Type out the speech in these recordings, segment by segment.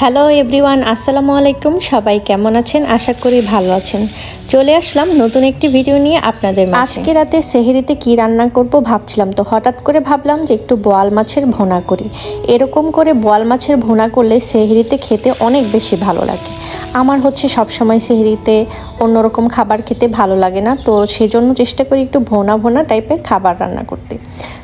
Hello everyone, আসসালামু আলাইকুম। সবাই কেমন আছেন? আশা করি ভালো আছেন। চলে আসলাম নতুন একটি ভিডিও নিয়ে আপনাদের মাঝে। আজকে রাতে সেহরিতে কি রান্না করব ভাবছিলাম, তো হঠাৎ করে ভাবলাম যে একটু বোয়াল মাছের ভুনা করি। এরকম করে বোয়াল মাছের ভুনা করলে সেহরিতে খেতে অনেক বেশি ভালো লাগে। আমার সবসময় সেহরিতে অন্যরকম খাবার খেতে ভালো লাগে না, তো সেজন্য চেষ্টা করি একটু ভোনা ভোনা টাইপের খাবার রান্না করতে।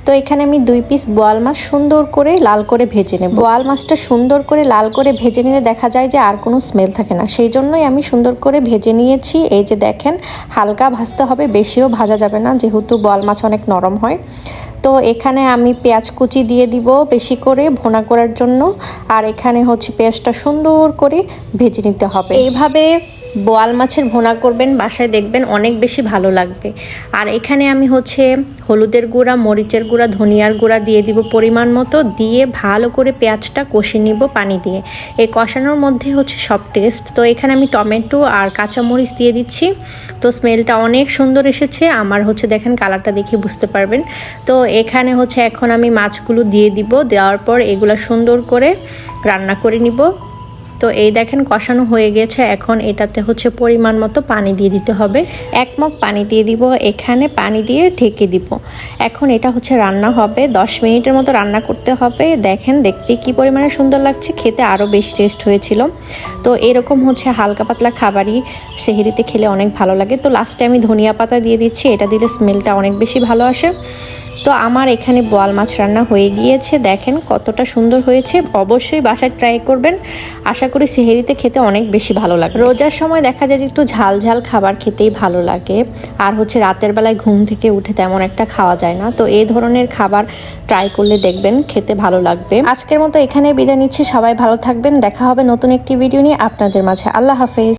তো এখানে আমি 2 পিস বোয়াল মাছ সুন্দর করে লাল করে ভেজে নেব। বোয়াল মাছটা সুন্দর করে লাল করে ভেজে নিলে দেখা যায় যে আর কোনো স্মেল থাকে না, সেই জন্যই আমি সুন্দর করে ভেজে নিয়েছি। এই যে দেখেন, হালকা ভাজতে হবে, বেশিও ভাজা যাবে না, যেহেতু বোয়াল মাছ অনেক নরম হয়। তো এখানে আমি পেঁয়াজ কুচি দিয়ে দিব বেশি করে ভুনা করার জন্য। আর এখানে পেঁয়াজটা সুন্দর করে ভেজে নিতে হবে। এইভাবে বোয়াল মাছের ভুনা করবেন, বাসায় দেখবেন অনেক বেশি ভালো লাগবে। আর এখানে আমি হলুদের গুঁড়া, মরিচের গুঁড়া, ধনিয়ার গুঁড়া দিয়ে দিব পরিমাণ মতো, দিয়ে ভালো করে পেঁয়াজটা কষে নিব পানি দিয়ে। এই কষানোর মধ্যে সব টেস্ট। তো এখানে আমি টমেটো আর কাঁচামরিচ দিয়ে দিচ্ছি। তো স্মেলটা অনেক সুন্দর এসেছে আমার। দেখেন কালারটা দেখে বুঝতে পারবেন। তো এখানে এখন আমি মাছগুলো দিয়ে দিব। দেওয়ার পর এগুলো সুন্দর করে রান্না করে নিব। তো এই দেখেন কষানো হয়ে গেছে। এখন এটাতে পরিমাণ মতো পানি দিয়ে দিতে হবে। 1 মগ পানি দিয়ে দিব। এখানে পানি দিয়ে ঢেকে দিব। এখন এটা রান্না হবে 10 মিনিটের মতো রান্না করতে হবে। দেখেন দেখতে কি পরিমাণে সুন্দর লাগছে, খেতে আরও বেশি টেস্ট হয়েছিল। তো এরকম হালকা পাতলা খাবারই সেহরিতে খেলে অনেক ভালো লাগে। তো লাস্টে আমি ধনিয়া পাতা দিয়ে দিচ্ছি, এটা দিলে স্মেলটা অনেক বেশি ভালো আসে। তো আমার এখানে বোয়াল মাছ রান্না হয়ে গিয়েছে। দেখেন কতটা সুন্দর হয়েছে। অবশ্যই বাসায় ট্রাই করবেন, আশা করি সেহরিতে খেতে অনেক বেশি ভালো লাগে। রোজার সময় দেখা যায় যে একটু ঝাল ঝাল খাবার খেতেই ভালো লাগে। আর রাতের বেলায় ঘুম থেকে উঠে তেমন একটা খাওয়া যায় না। তো এই ধরনের খাবার ট্রাই করলে দেখবেন খেতে ভালো লাগবে। আজকের মতো এখানে বিদায় নিচ্ছি। সবাই ভালো থাকবেন। দেখা হবে নতুন একটি ভিডিও নিয়ে আপনাদের মাঝে। আল্লাহ হাফেজ।